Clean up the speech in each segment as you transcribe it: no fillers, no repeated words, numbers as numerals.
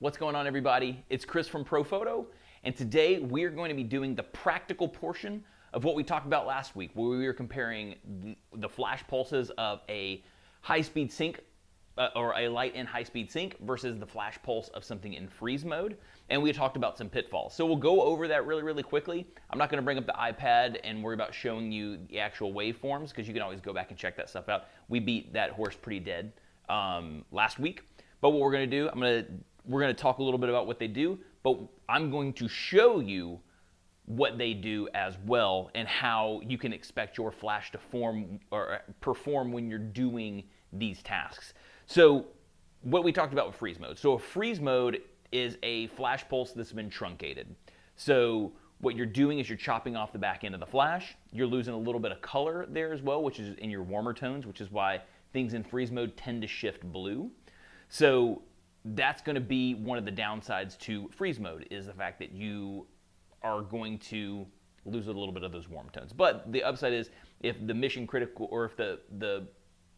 What's going on, everybody? It's Chris from Profoto, and today we're going to be doing the practical portion of what we talked about last week, where we were comparing the flash pulses of a high-speed sync or a light and high-speed sync versus the flash pulse of something in freeze mode, and we talked about some pitfalls. So we'll go over that really quickly. I'm not going to bring up the iPad and worry about showing you the actual waveforms, because you can always go back and check that stuff out. We beat that horse pretty dead last week. But what we're going to do, we're going to talk a little bit about what they do, but I'm going to show you what they do as well and how you can expect your flash to form or perform when you're doing these tasks. So what we talked about with freeze mode. So a freeze mode is a flash pulse that's been truncated. So what you're doing is you're chopping off the back end of the flash. You're losing a little bit of color there as well, which is in your warmer tones, which is why things in freeze mode tend to shift blue. So that's going to be one of the downsides to freeze mode, is the fact that you are going to lose a little bit of those warm tones. But the upside is, if the mission critical, or if the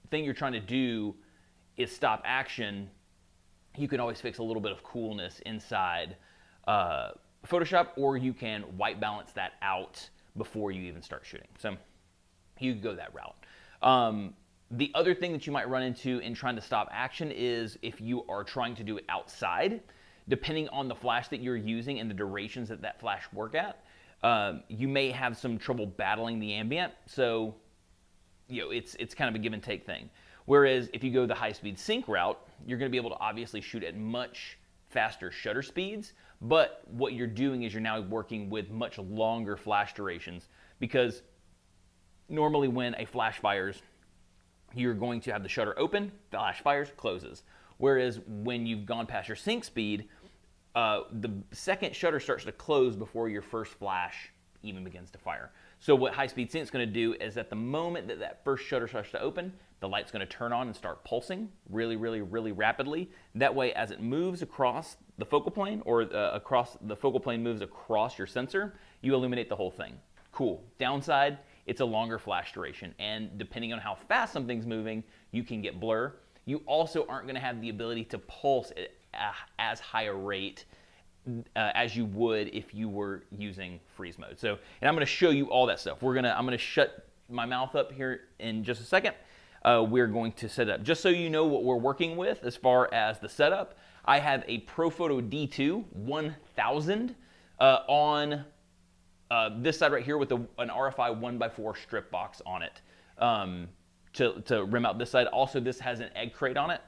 thing you're trying to do is stop action, you can always fix a little bit of coolness inside Photoshop, or you can white balance that out before you even start shooting. So you can go that route. The other thing that you might run into in trying to stop action is if you are trying to do it outside, depending on the flash that you're using and the durations that that flash work at, you may have some trouble battling the ambient. So, you know, it's kind of a give and take thing. Whereas if you go the high-speed sync route, you're going to be able to obviously shoot at much faster shutter speeds, but what you're doing is you're now working with much longer flash durations, because normally when a flash fires, you're going to have the shutter open, flash fires, closes. Whereas when you've gone past your sync speed, the second shutter starts to close before your first flash even begins to fire. So what high-speed sync is going to do is, at the moment that that first shutter starts to open, the light's going to turn on and start pulsing really rapidly. That way, as it moves across the focal plane, or the focal plane moves across your sensor, you illuminate the whole thing. Cool. Downside, it's a longer flash duration, and depending on how fast something's moving, you can get blur. You also aren't going to have the ability to pulse at as high a rate as you would if you were using freeze mode. So, and I'm going to show you all that stuff. I'm going to shut my mouth up here in just a second. We're going to set up, just so you know what we're working with as far as the setup. I have a Profoto D2 1000 on this side right here with an RFI 1x4 strip box on it to rim out this side. Also, this has an egg crate on it.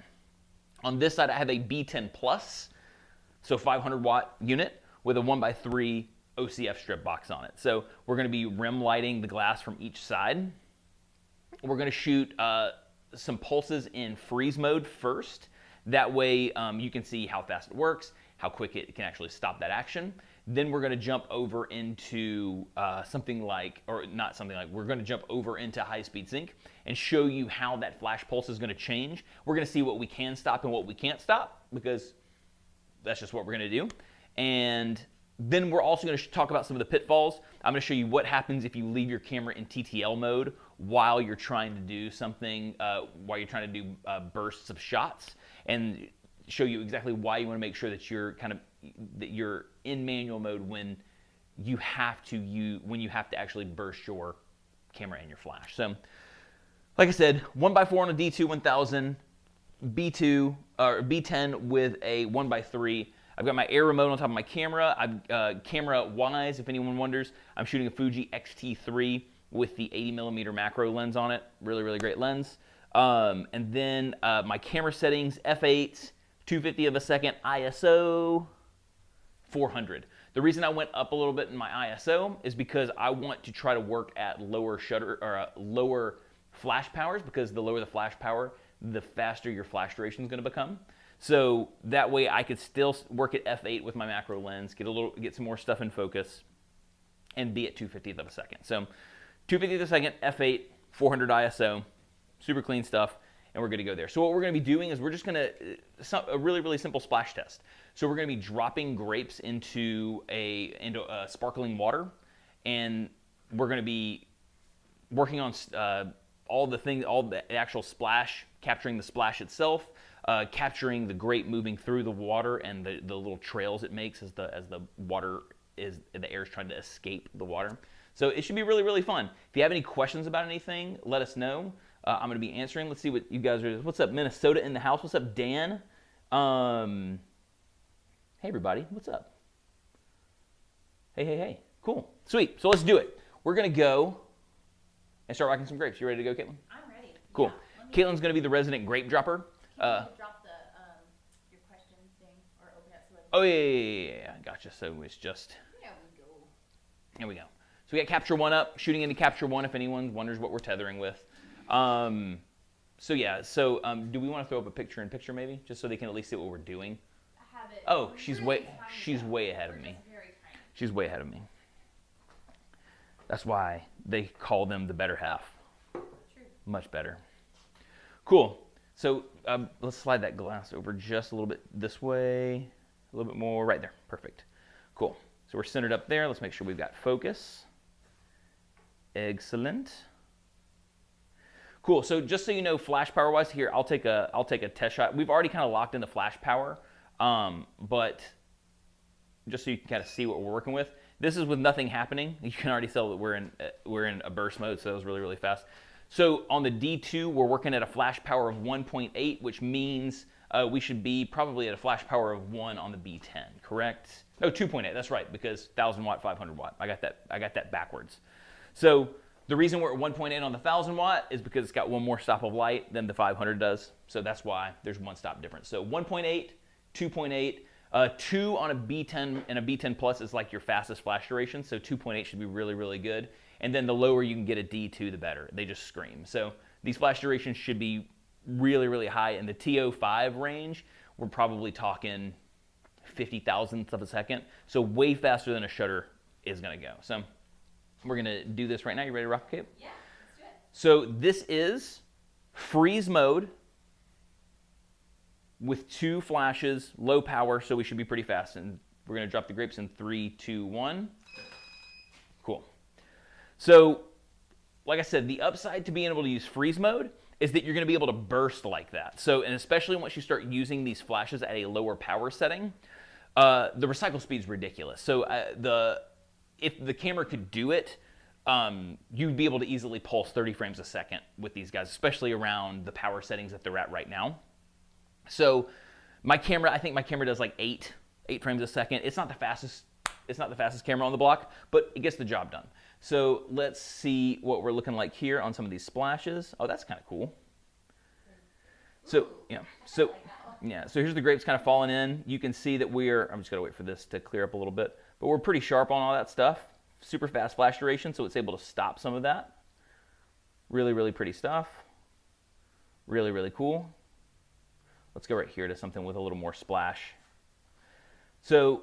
On this side, I have a B10 Plus, so 500 watt unit with a 1x3 OCF strip box on it. So we're going to be rim lighting the glass from each side. We're going to shoot some pulses in freeze mode first. That way you can see how fast it works, how quick it can actually stop that action. Then we're going to jump over into we're going to jump over into high-speed sync and show you how that flash pulse is going to change. We're going to see what we can stop and what we can't stop, because that's just what we're going to do. And then we're also going to talk about some of the pitfalls. I'm going to show you what happens if you leave your camera in TTL mode while you're trying to do something, while you're trying to do bursts of shots, and show you exactly why you want to make sure that you're you're in manual mode when you have to actually burst your camera and your flash. So, like I said, 1x4 on a D2 1000, B2 or B10 with a 1x3. I've got my air remote on top of my camera. Camera-wise, if anyone wonders, I'm shooting a Fuji X-T3 with the 80mm macro lens on it. Really great lens. And then my camera settings: f8, 250 of a second, ISO 400. The reason I went up a little bit in my ISO is because I want to try to work at lower shutter or lower flash powers, because the lower the flash power, the faster your flash duration is going to become. So that way I could still work at f8 with my macro lens, get some more stuff in focus, and be at 250th of a second. So 250th of a second, f8, 400 ISO, super clean stuff. And we're going to go there. So what we're going to be doing is we're just going to, a really simple splash test. So we're going to be dropping grapes into a sparkling water, and we're going to be working on all the actual splash, capturing the splash itself, capturing the grape moving through the water and the little trails it makes as the air is trying to escape the water. So it should be really, really fun. If you have any questions about anything, let us know. I'm going to be answering. Let's see what you guys are. What's up, Minnesota in the house? What's up, Dan? Hey, everybody. What's up? Hey. Cool. Sweet. So let's do it. We're going to go and start rocking some grapes. You ready to go, Caitlin? I'm ready. Cool. Yeah, Caitlin's going to be the resident grape dropper. Drop your question thing or open it so Oh, yeah. Gotcha. So it's just... There we go. There we go. So we got capture one up, shooting into capture one if anyone wonders what we're tethering with. Do we want to throw up a picture-in-picture maybe, just so they can at least see what we're doing? I have it. Oh, she's way ahead of me. Very tiny. She's way ahead of me. That's why they call them the better half. True. Much better. Cool. So let's slide that glass over just a little bit this way, a little bit more right there. Perfect. Cool. So we're centered up there. Let's make sure we've got focus. Excellent. Cool. So just so you know, flash power wise, here I'll take a test shot. We've already kind of locked in the flash power, but just so you can kind of see what we're working with. This is with nothing happening. You can already tell that we're in a burst mode, so that was really, really fast. So on the D2, we're working at a flash power of 1.8, which means we should be probably at a flash power of 1 on the B10, correct? No, 2.8. That's right, because 1,000 watt, 500 watt. I got that backwards. So the reason we're at 1.8 on the 1,000 watt is because it's got one more stop of light than the 500 does. So that's why there's one stop difference. So 1.8, 2.8. 2 on a B10 and a B10 Plus is like your fastest flash duration, so 2.8 should be really, really good. And then the lower you can get a D2, the better. They just scream. So these flash durations should be really, really high. In the TO5 range, we're probably talking 50 thousandths of a second, so way faster than a shutter is going to go. So we're going to do this right now. You ready to rock, Kate? Yeah, let's do it. So this is freeze mode with 2 flashes, low power, so we should be pretty fast. And we're going to drop the grapes in 3, 2, 1. Cool. So, like I said, the upside to being able to use freeze mode is that you're going to be able to burst like that. So, and especially once you start using these flashes at a lower power setting, the recycle speed is ridiculous. So, if the camera could do it, you'd be able to easily pulse 30 frames a second with these guys, especially around the power settings that they're at right now. So my camera, I think my camera does like 8 frames a second. It's not the fastest camera on the block, but it gets the job done. So let's see what we're looking like here on some of these splashes. Oh, that's kind of cool. So so here's the grapes kind of falling in. You can see that I'm just gonna wait for this to clear up a little bit, but we're pretty sharp on all that stuff. Super fast flash duration, so it's able to stop some of that. Really, really pretty stuff. Really, really cool. Let's go right here to something with a little more splash. So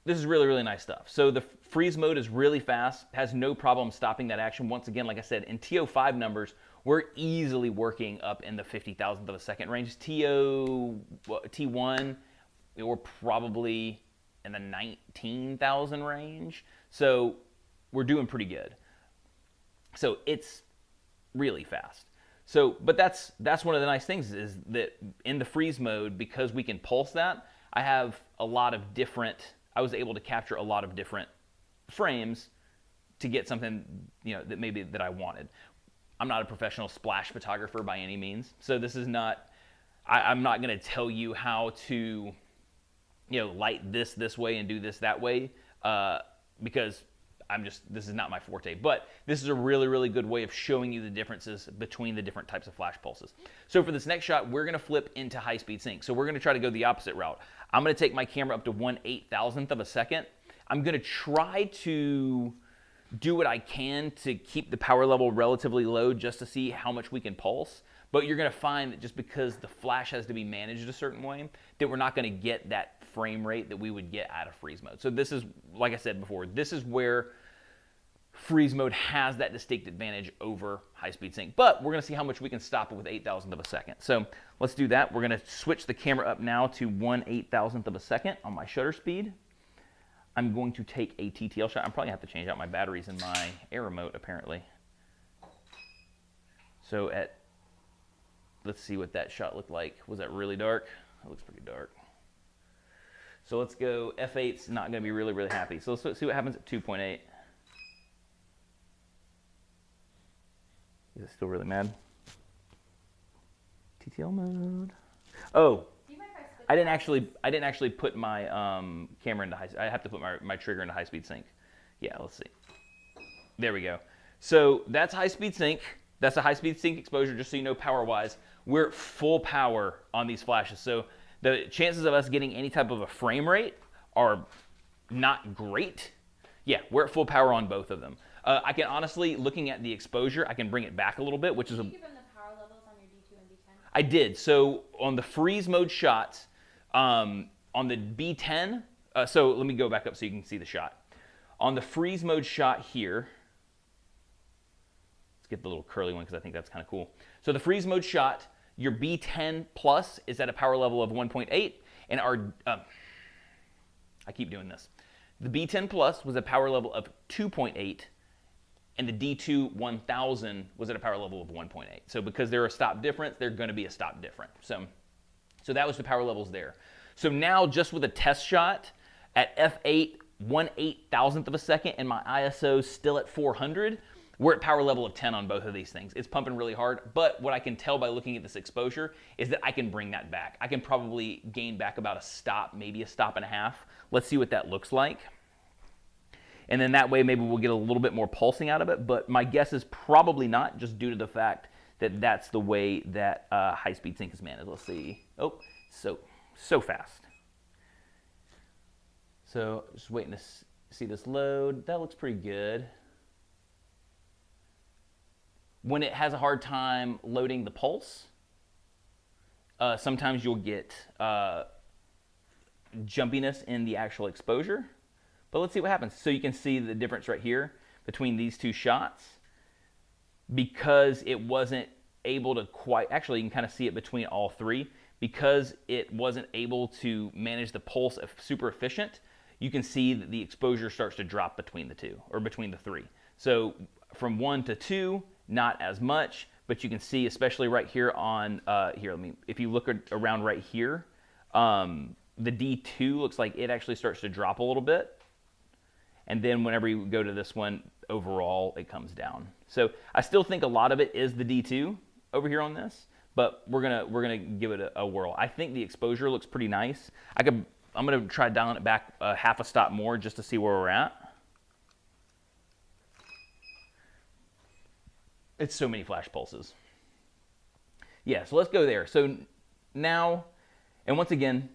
this is really, really nice stuff. So the freeze mode is really fast, has no problem stopping that action. Once again, like I said, in TO5 numbers, we're easily working up in the 50 thousandth of a second range. T1, we're probably in the 19,000 range. So we're doing pretty good. So it's really fast. So, but that's one of the nice things is that in the freeze mode, because we can pulse that, I was able to capture a lot of different frames to get something, that I wanted. I'm not a professional splash photographer by any means, so this is not, I'm not going to tell you how to, light this way and do this that way, because this is not my forte, but this is a really, really good way of showing you the differences between the different types of flash pulses. So for this next shot, we're going to flip into high-speed sync. So we're going to try to go the opposite route. I'm going to take my camera up to 1/8,000th of a second. I'm going to try to do what I can to keep the power level relatively low just to see how much we can pulse. But you're going to find that just because the flash has to be managed a certain way, that we're not going to get that frame rate that we would get out of freeze mode. So this is, like I said before, this is where freeze mode has that distinct advantage over high-speed sync. But we're going to see how much we can stop it with 1/8,000th of a second. So let's do that. We're going to switch the camera up now to 1/8,000th of a second on my shutter speed. I'm going to take a TTL shot. I'm probably going to have to change out my batteries in my air remote, apparently. So at let's see what that shot looked like. Was that really dark? That looks pretty dark. So let's go, f8's not going to be really, really happy. So let's see what happens at 2.8. Is it still really mad? TTL mode. Oh, I didn't actually put my camera into high. I have to put my trigger into high-speed sync. Yeah, let's see. There we go. So that's high-speed sync. That's a high-speed sync exposure, just so you know power-wise. We're at full power on these flashes. So the chances of us getting any type of a frame rate are not great. Yeah, we're at full power on both of them. I can honestly, looking at the exposure, I can bring it back a little bit, which is Did you give them the power levels on your D2 and D10? I did. So on the freeze mode shots, on the B10, so let me go back up so you can see the shot. On the freeze mode shot here, let's get the little curly one because I think that's kind of cool. So the freeze mode shot, your B10 plus is at a power level of 1.8, and our, I keep doing this. The B10 plus was a power level of 2.8, and the D2 1000 was at a power level of 1.8. So because they're a stop different, they're going to be a stop different. So that was the power levels there. So now just with a test shot at f8, 1/8,000th of a second, and my ISO still at 400, we're at power level of 10 on both of these things. It's pumping really hard, but what I can tell by looking at this exposure is that I can bring that back. I can probably gain back about a stop, maybe a stop and a half. Let's see what that looks like. And then that way maybe we'll get a little bit more pulsing out of it, but my guess is probably not, just due to the fact that that's the way that high-speed sync is managed. Let's see. Oh, so fast. So just waiting to see this load. That looks pretty good. When it has a hard time loading the pulse, sometimes you'll get jumpiness in the actual exposure. But let's see what happens. So you can see the difference right here between these two shots. Because it wasn't able to quite, actually you can kind of see it between all three. Because it wasn't able to manage the pulse super efficient, you can see that the exposure starts to drop between the two, or between the three. So from 1 to 2, not as much, but you can see, especially right here on, if you look around right here, the D2 looks like it actually starts to drop a little bit. And then whenever you go to this one, overall, it comes down. So I still think a lot of it is the D2 over here on this, but we're gonna give it a whirl. I think the exposure looks pretty nice. I'm gonna try dialing it back half a stop more just to see where we're at. It's so many flash pulses. Yeah, so let's go there. So now, and once again,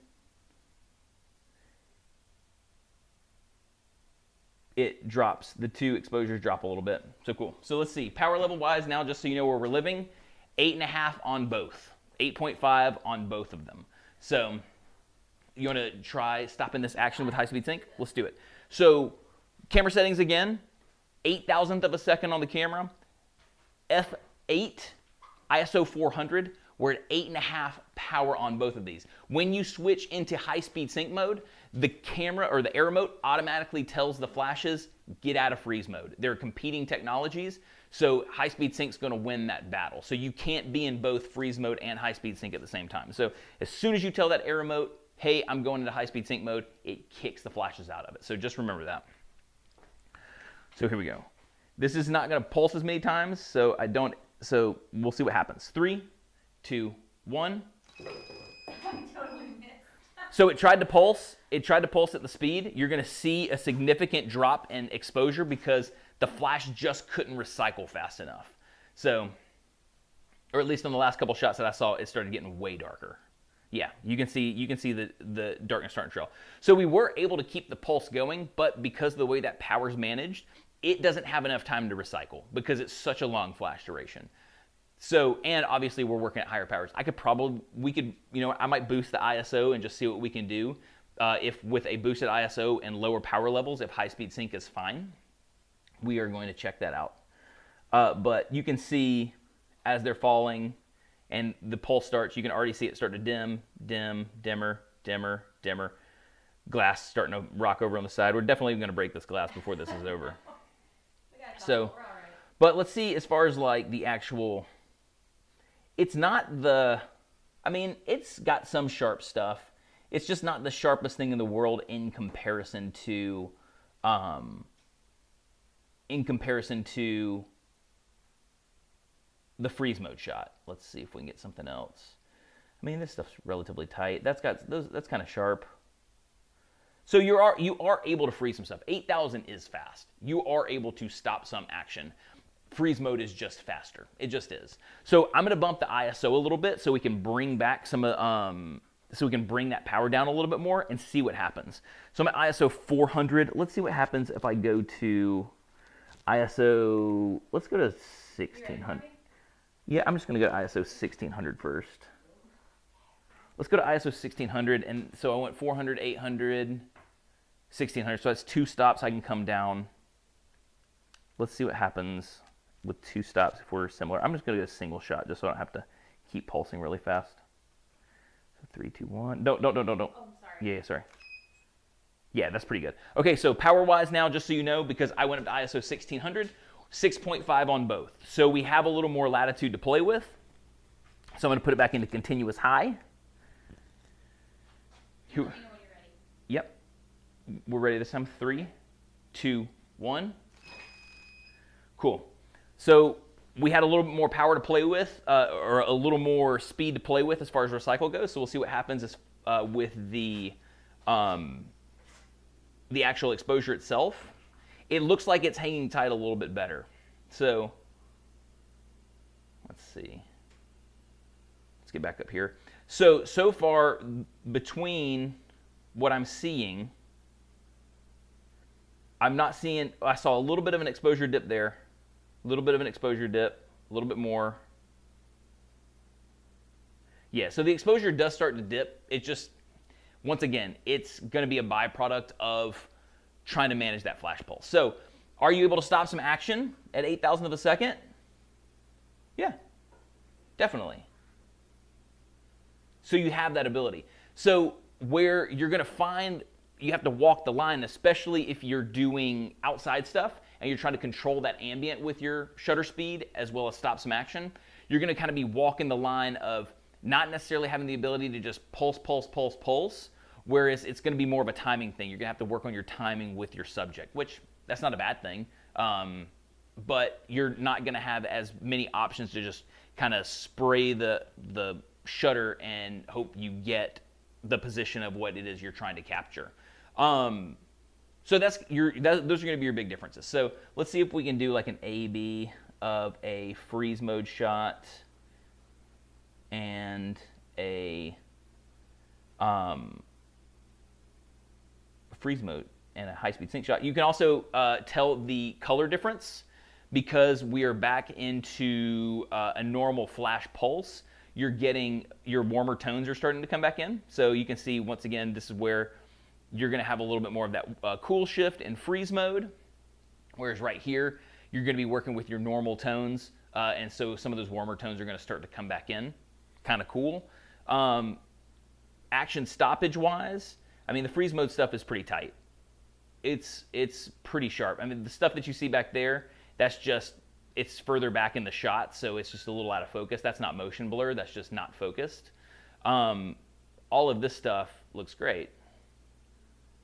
it drops, the two exposures drop a little bit. So cool. So let's see, power level wise now, just so you know where we're living, 8.5 on both, 8.5 on both of them. So you want to try stopping this action with high-speed sync? Let's do it. So camera settings again, 8,000th of a second on the camera, f8, ISO 400, we're at 8.5 power on both of these. When you switch into high-speed sync mode, the camera or the air remote automatically tells the flashes, get out of freeze mode. They're competing technologies, so high-speed sync's gonna win that battle. So you can't be in both freeze mode and high-speed sync at the same time. So as soon as you tell that air remote, hey, I'm going into high-speed sync mode, it kicks the flashes out of it. So just remember that. So here we go. This is not gonna pulse as many times, so we'll see what happens. 3, 2, 1. Totally missed. So it tried to pulse. It tried to pulse at the speed. You're going to see a significant drop in exposure because the flash just couldn't recycle fast enough. So, or at least on the last couple shots that I saw, it started getting way darker. Yeah, you can see the darkness starting to trail. So we were able to keep the pulse going, but because of the way that power's managed, it doesn't have enough time to recycle because it's such a long flash duration. So, and obviously we're working at higher powers. I might boost the ISO and just see what we can do. If with a boosted ISO and lower power levels, if high-speed sync is fine, we are going to check that out. But you can see as they're falling and the pulse starts, you can already see it start to dim, dim, dimmer, dimmer, dimmer. Glass starting to rock over on the side. We're definitely going to break this glass before this is over. So, but let's see as far as like the actual it's not the, I mean, it's got some sharp stuff. It's just not the sharpest thing in the world in comparison to the freeze mode shot. Let's see if we can get something else. I mean, this stuff's relatively tight. That's kind of sharp. So you are able to freeze some stuff. 8,000 is fast. You are able to stop some action. Freeze mode is just faster. It just is. So I'm gonna bump the ISO a little bit so we can bring back so we can bring that power down a little bit more and see what happens. So I'm at ISO 400. Let's see what happens if I go to ISO. Let's go to 1600. Yeah, I'm just gonna go to ISO 1600 first. Let's go to ISO 1600, and so I went 400, 800, 1600. So that's 2 stops. I can come down. Let's see what happens with 2 stops if we're similar. I'm just going to go a single shot just so I don't have to keep pulsing really fast. So 3, 2, 1. No. Oh, I'm sorry. Yeah, sorry. Yeah, that's pretty good. Okay, so power-wise now, just so you know, because I went up to ISO 1600, 6.5 on both. So we have a little more latitude to play with. So I'm going to put it back into continuous high. Let me know when you're ready. Yep. We're ready this time. 3, 2, 1. Cool. So we had a little bit more power to play with, or a little more speed to play with as far as recycle goes. So we'll see what happens with the actual exposure itself. It looks like it's hanging tight a little bit better. So let's see. Let's get back up here. So far, between what I'm seeing, I'm not seeing, I saw a little bit of an exposure dip there, a little bit of an exposure dip, a little bit more. Yeah, so the exposure does start to dip. It just, once again, it's going to be a byproduct of trying to manage that flash pulse. So are you able to stop some action at 8,000 of a second? Yeah, definitely. So you have that ability. So where you're going to find you have to walk the line, especially if you're doing outside stuff and you're trying to control that ambient with your shutter speed as well as stop some action, you're going to kind of be walking the line of not necessarily having the ability to just pulse, whereas it's going to be more of a timing thing. You're going to have to work on your timing with your subject, which that's not a bad thing, but you're not going to have as many options to just kind of spray the shutter and hope you get the position of what it is you're trying to capture. So those are going to be your big differences. So let's see if we can do like an A/B of a freeze mode shot and a freeze mode and a high-speed sync shot. You can also tell the color difference because we are back into a normal flash pulse. You're getting your warmer tones are starting to come back in. So you can see, once again, this is where you're going to have a little bit more of that cool shift in freeze mode, whereas right here, you're going to be working with your normal tones, and so some of those warmer tones are going to start to come back in. Kind of cool. Action stoppage-wise, I mean, the freeze mode stuff is pretty tight. It's pretty sharp. I mean, the stuff that you see back there, that's just, it's further back in the shot, so it's just a little out of focus. That's not motion blur, that's just not focused. All of this stuff looks great.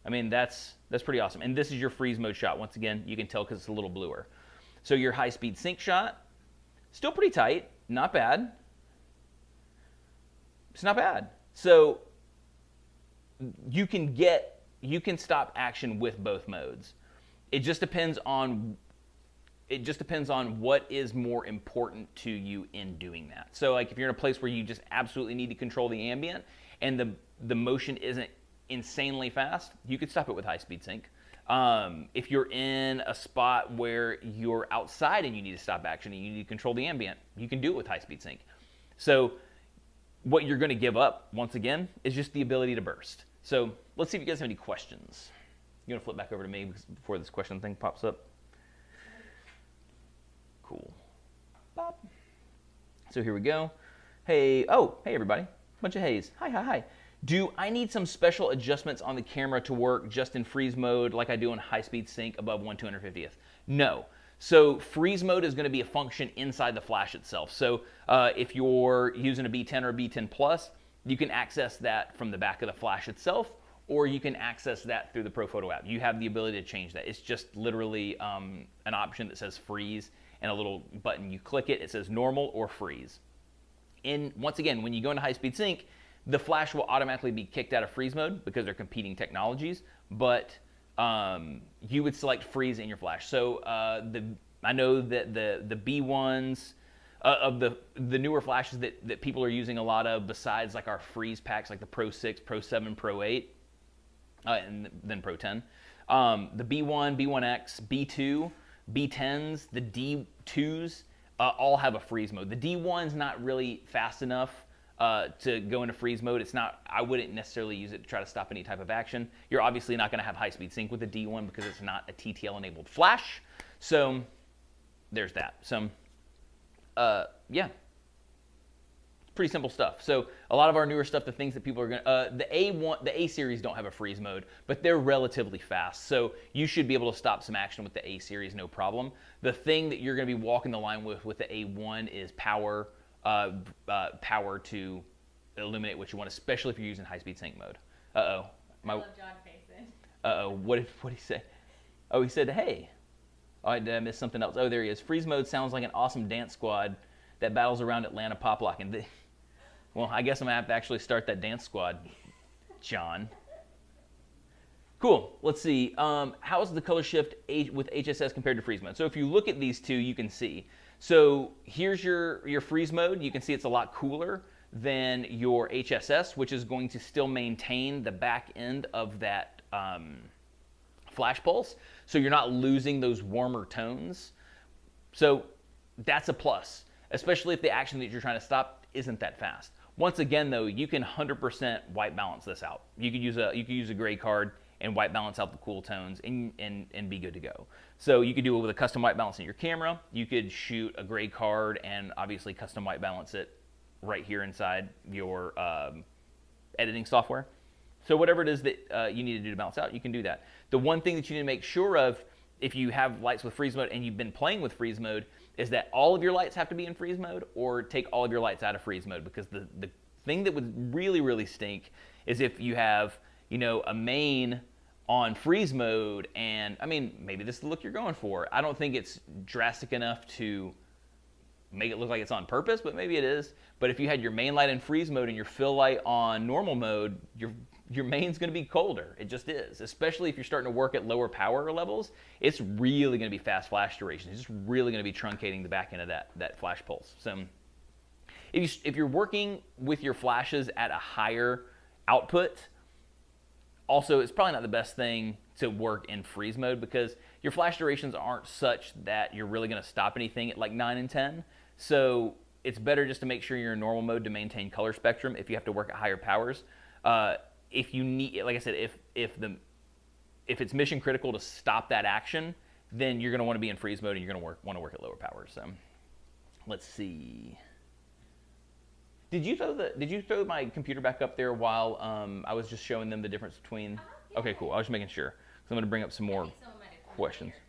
I mean, that's pretty awesome. And this is your freeze mode shot. Once again, you can tell because it's a little bluer. So your high-speed sync shot, still pretty tight, not bad. It's not bad. So you can stop action with both modes. It just depends on what is more important to you in doing that. So like if you're in a place where you just absolutely need to control the ambient and the motion isn't insanely fast, you could stop it with high-speed sync. If you're in a spot where you're outside and you need to stop action and you need to control the ambient, you can do it with high-speed sync. So what you're going to give up, once again, is just the ability to burst. So let's see if you guys have any questions. You want to flip back over to me before this question thing pops up? Cool. Bop. So here we go. Hey, oh, hey everybody. Bunch of hays. Hi. Do I need some special adjustments on the camera to work just in freeze mode like I do in high-speed sync above 1/250th? No. So freeze mode is going to be a function inside the flash itself. So if you're using a B10 or a B10 Plus, you can access that from the back of the flash itself, or you can access that through the Profoto app. You have the ability to change that. It's just literally an option that says freeze and a little button. You click it, it says normal or freeze. And once again, when you go into high-speed sync, the flash will automatically be kicked out of freeze mode because they're competing technologies, but you would select freeze in your flash. So I know that the B1s of the newer flashes that people are using a lot of, besides like our freeze packs like the Pro 6, Pro 7, Pro 8, and then Pro 10, the B1, B1X, B2, B10s, the D2s all have a freeze mode. The D1's not really fast enough to go into freeze mode. It's not, I wouldn't necessarily use it to try to stop any type of action. You're obviously not going to have high-speed sync with the D1 because it's not a TTL-enabled flash. So there's that. So yeah, pretty simple stuff. So a lot of our newer stuff, the things that people are going to, the A series don't have a freeze mode, but they're relatively fast. So you should be able to stop some action with the A series, no problem. The thing that you're going to be walking the line with the A1 is power to illuminate what you want, especially if you're using high-speed sync mode. Uh-oh. I love John Faison. Uh-oh. What did he say? Oh, he said, hey. Oh, did I miss something else? Oh, there he is. Freeze mode sounds like an awesome dance squad that battles around Atlanta pop lock. And well, I guess I'm going to have to actually start that dance squad, John. Cool. Let's see. How is the color shift with HSS compared to freeze mode? So if you look at these two, you can see. So here's your freeze mode. You can see it's a lot cooler than your HSS, which is going to still maintain the back end of that flash pulse. So you're not losing those warmer tones. So that's a plus, especially if the action that you're trying to stop isn't that fast. Once again, though, you can 100% white balance this out. You could use a gray card and white balance out the cool tones and be good to go. So you could do it with a custom white balance in your camera. You could shoot a gray card and obviously custom white balance it right here inside your editing software. So whatever it is that you need to do to balance out, you can do that. The one thing that you need to make sure of if you have lights with freeze mode and you've been playing with freeze mode is that all of your lights have to be in freeze mode, or take all of your lights out of freeze mode, because the thing that would really, really stink is if you have, you know, a main on freeze mode, and I mean, maybe this is the look you're going for. I don't think it's drastic enough to make it look like it's on purpose, but maybe it is. But if you had your main light in freeze mode and your fill light on normal mode, your main's going to be colder. It just is. Especially if you're starting to work at lower power levels, it's really going to be fast flash duration. It's just really going to be truncating the back end of that flash pulse. So if you're working with your flashes at a higher output, also, it's probably not the best thing to work in freeze mode, because your flash durations aren't such that you're really going to stop anything at like 9 and 10. So it's better just to make sure you're in normal mode to maintain color spectrum if you have to work at higher powers. If you need, like I said, if it's mission critical to stop that action, then you're going to want to be in freeze mode and you're going to want to work at lower powers. So let's see. Did you throw my computer back up there while I was just showing them the difference between? Yeah. Okay, cool. I was just making sure. So I'm going to bring up some more questions. Here.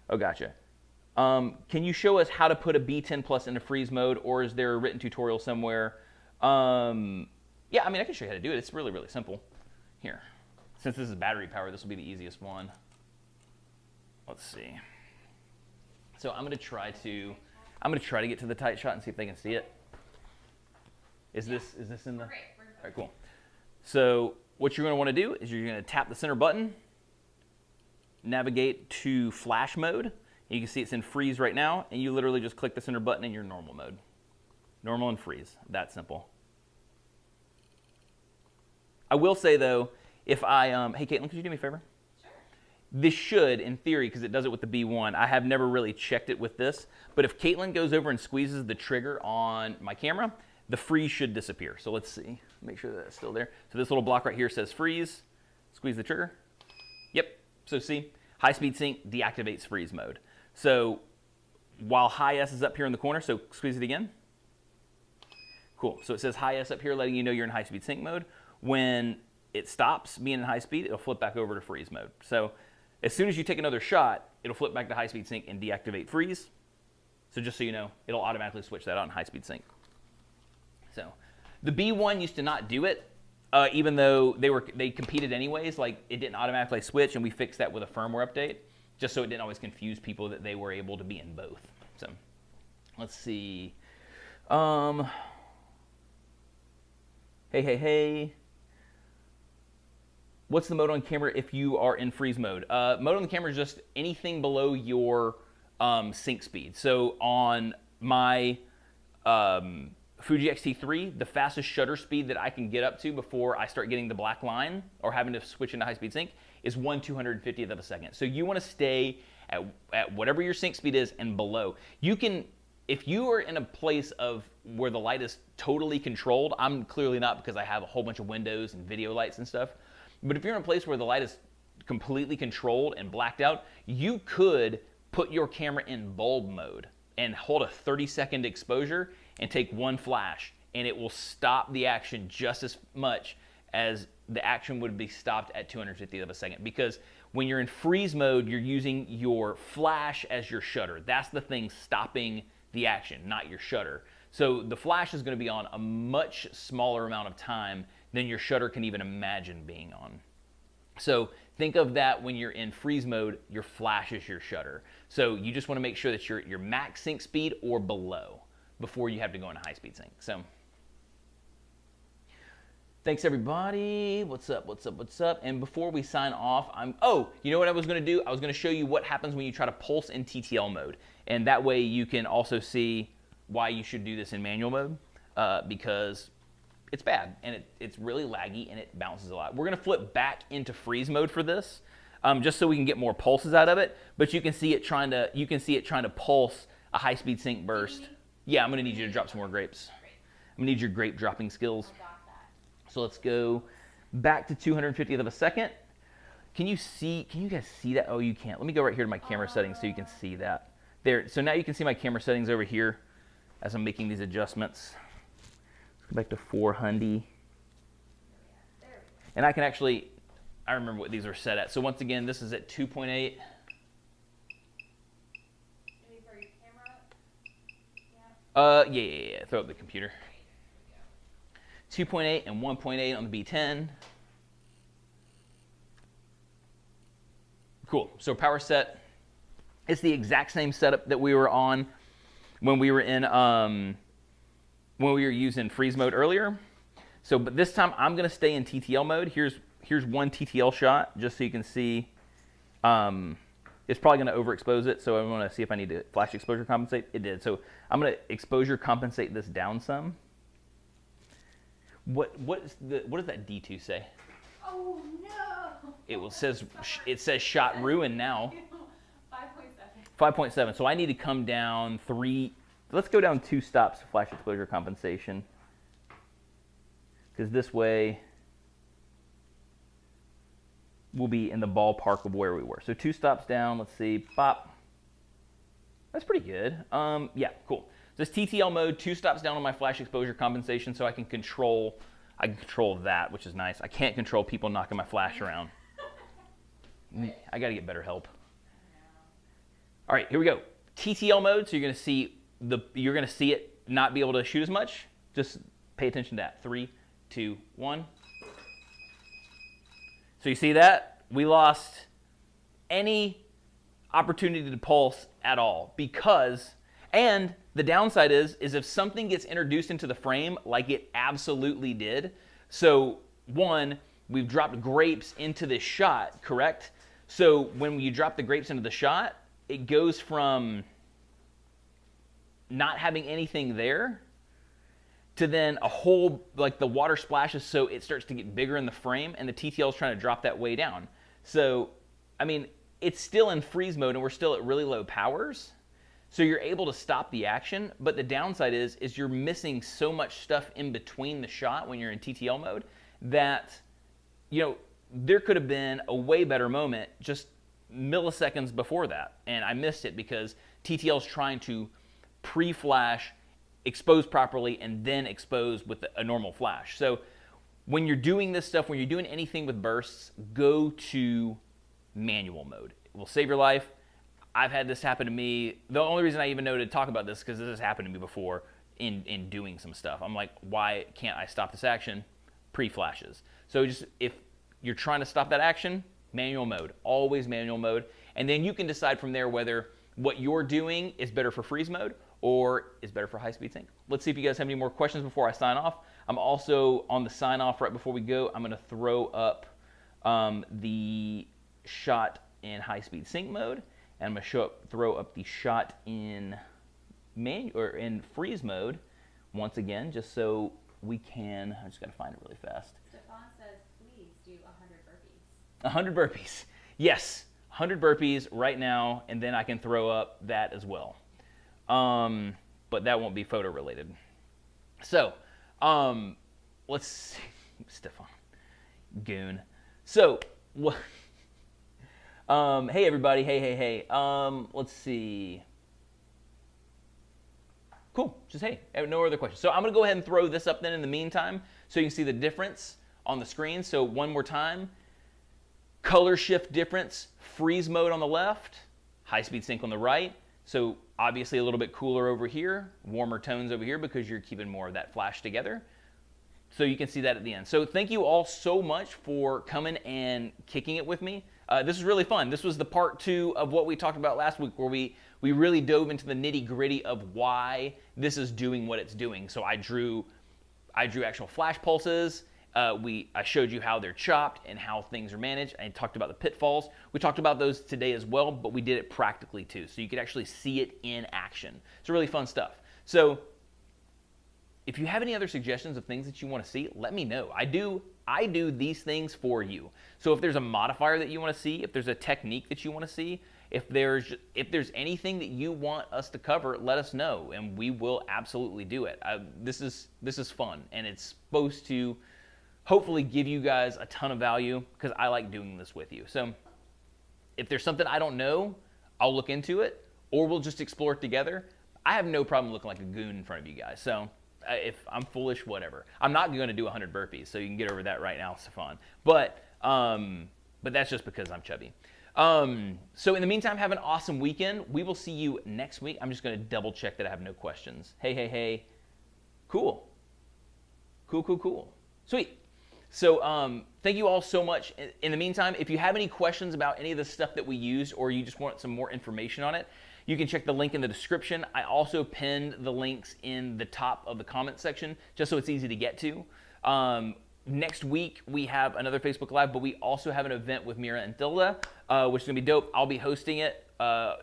Oh, gotcha. Can you show us how to put a B10 Plus into freeze mode, or is there a written tutorial somewhere? Yeah, I mean, I can show you how to do it. It's really, really simple. Here, since this is battery power, this will be the easiest one. Let's see. So I'm going to try to get to the tight shot and see if they can see it. Is this in the? Great. All right, cool. So what you're going to want to do is you're going to tap the center button, navigate to flash mode. You can see it's in freeze right now, and you literally just click the center button in your normal mode. Normal and freeze. That simple. I will say though, if I hey Caitlin, could you do me a favor? Sure. This should, in theory, because it does it with the B1, I have never really checked it with this, but if Caitlin goes over and squeezes the trigger on my camera, the freeze should disappear. So let's see, make sure that it's still there. So this little block right here says freeze, squeeze the trigger. Yep, so see, high-speed sync deactivates freeze mode. So while high S is up here in the corner, so squeeze it again. Cool, so it says high S up here letting you know you're in high-speed sync mode. When it stops being in high speed, it'll flip back over to freeze mode. So As soon as you take another shot, it'll flip back to high-speed sync and deactivate freeze. So just so you know, it'll automatically switch that on high-speed sync. So the B1 used to not do it, even though they competed anyways. Like, it didn't automatically switch, and we fixed that with a firmware update, just so it didn't always confuse people that they were able to be in both. So let's see. Hey. What's the mode on camera if you are in freeze mode? Mode on the camera is just anything below your sync speed. So on my Fuji X-T3, the fastest shutter speed that I can get up to before I start getting the black line or having to switch into high-speed sync is 1/250th of a second. So you want to stay at whatever your sync speed is and below. You can, if you are in a place of where the light is totally controlled, I'm clearly not because I have a whole bunch of windows and video lights and stuff, but if you're in a place where the light is completely controlled and blacked out, you could put your camera in bulb mode and hold a 30-second exposure and take one flash, and it will stop the action just as much as the action would be stopped at 250th of a second. Because when you're in freeze mode, you're using your flash as your shutter. That's the thing stopping the action, not your shutter. So the flash is going to be on a much smaller amount of time than your shutter can even imagine being on. So think of that when you're in freeze mode, your flash is your shutter. So you just want to make sure that you're at your max sync speed or below before you have to go into high speed sync. So thanks everybody. What's up? And before we sign off, you know what I was going to do? I was going to show you what happens when you try to pulse in TTL mode. And that way you can also see why you should do this in manual mode, because it's bad and it's really laggy and it bounces a lot. We're going to flip back into freeze mode for this, just so we can get more pulses out of it. But you can see it trying to pulse a high-speed sync burst. Yeah, I'm going to need you to drop some more grapes. I'm going to need your grape dropping skills. So let's go back to 250th of a second. Can you guys see that? Oh, you can't. Let me go right here to my camera settings so you can see that. There. So now you can see my camera settings over here as I'm making these adjustments. Go back to 400. And I can actually, I remember what these are set at. So once again, this is at 2.8. Yeah. Throw up the computer. 2.8 and 1.8 on the B10. Cool. So power set. It's the exact same setup that we were on when we were in when we were using freeze mode earlier. So, but this time I'm going to stay in TTL mode. Here's one TTL shot, just so you can see. It's probably going to overexpose it, so I want to see if I need to flash exposure compensate. It did. So I'm going to exposure compensate this down some. What does that D2 say? Oh no! It says shot ruined now. 5.7. 5.7. So I need to come down 3. Let's go down 2 stops to flash exposure compensation, because this way we'll be in the ballpark of where we were. So 2 stops down. Let's see. Pop. That's pretty good. Yeah, cool. This TTL mode, 2 stops down on my flash exposure compensation, so I can control that, which is nice. I can't control people knocking my flash around. I got to get better help. All right, here we go. TTL mode, so you're going to see it not be able to shoot as much. Just pay attention to that. 3, 2, 1. So you see that? We lost any opportunity to pulse at all, because, and the downside is if something gets introduced into the frame like it absolutely did. So one, we've dropped grapes into this shot, correct? So when you drop the grapes into the shot, it goes from not having anything there to then a whole, like the water splashes, so it starts to get bigger in the frame, and the TTL is trying to drop that way down. So, I mean, it's still in freeze mode and we're still at really low powers. So you're able to stop the action, but the downside is you're missing so much stuff in between the shot when you're in TTL mode that, you know, there could have been a way better moment just milliseconds before that, and I missed it because TTL is trying to pre-flash, expose properly, and then expose with a normal flash. So when you're doing this stuff, when you're doing anything with bursts, go to manual mode. It will save your life. I've had this happen to me. The only reason I even know to talk about this is because this has happened to me before in doing some stuff. I'm like, why can't I stop this action? Pre-flashes. So just if you're trying to stop that action, manual mode, always manual mode. And then you can decide from there whether what you're doing is better for freeze mode or is better for high-speed sync. Let's see if you guys have any more questions before I sign off. I'm also on the sign off right before we go. I'm going to throw up the shot in high-speed sync mode, and I'm going to throw up the shot in in freeze mode once again, just so we can. I just got to find it really fast. Stefan says, please do 100 burpees. 100 burpees. Yes, 100 burpees right now, and then I can throw up that as well. But that won't be photo related. So, let's see. Stefan, goon. So, hey everybody, hey. Let's see. Cool, just hey, no other questions. So I'm gonna go ahead and throw this up then in the meantime, so you can see the difference on the screen. So one more time, color shift difference, freeze mode on the left, high speed sync on the right. So obviously a little bit cooler over here, warmer tones over here because you're keeping more of that flash together. So you can see that at the end. So thank you all so much for coming and kicking it with me. This was really fun. This was the part 2 of what we talked about last week, where we really dove into the nitty gritty of why this is doing what it's doing. So I drew actual flash pulses. I showed you how they're chopped and how things are managed. I talked about the pitfalls. We talked about those today as well, but we did it practically too. So you could actually see it in action. It's really fun stuff. So if you have any other suggestions of things that you want to see, let me know. I do these things for you. So if there's a modifier that you want to see, if there's a technique that you want to see, if there's anything that you want us to cover, let us know, and we will absolutely do it. This is fun, and it's supposed to hopefully give you guys a ton of value because I like doing this with you. So if there's something I don't know, I'll look into it, or we'll just explore it together. I have no problem looking like a goon in front of you guys. So if I'm foolish, whatever. I'm not going to do 100 burpees, so you can get over that right now, Stefan. But that's just because I'm chubby. So in the meantime, have an awesome weekend. We will see you next week. I'm just going to double check that I have no questions. Hey. Cool. Sweet. So thank you all so much. In the meantime, if you have any questions about any of the stuff that we used, or you just want some more information on it, you can check the link in the description. I also pinned the links in the top of the comment section, just so it's easy to get to. Next week, we have another Facebook Live, but we also have an event with Mira and Thilda, which is going to be dope. I'll be hosting it,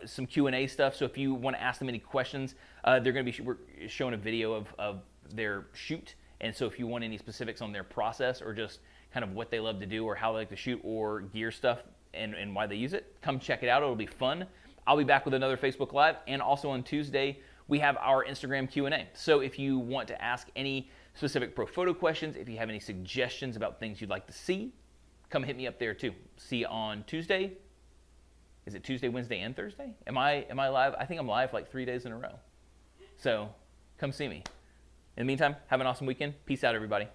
some Q&A stuff, so if you want to ask them any questions, we're showing a video of their shoot, and so if you want any specifics on their process or just kind of what they love to do or how they like to shoot or gear stuff and why they use it, come check it out. It'll be fun. I'll be back with another Facebook Live, and also on Tuesday, we have our Instagram Q&A. So if you want to ask any specific Profoto questions, if you have any suggestions about things you'd like to see, come hit me up there too. See you on Tuesday. Is it Tuesday, Wednesday, and Thursday? Am I live? I think I'm live like 3 days in a row. So come see me. In the meantime, have an awesome weekend. Peace out, everybody.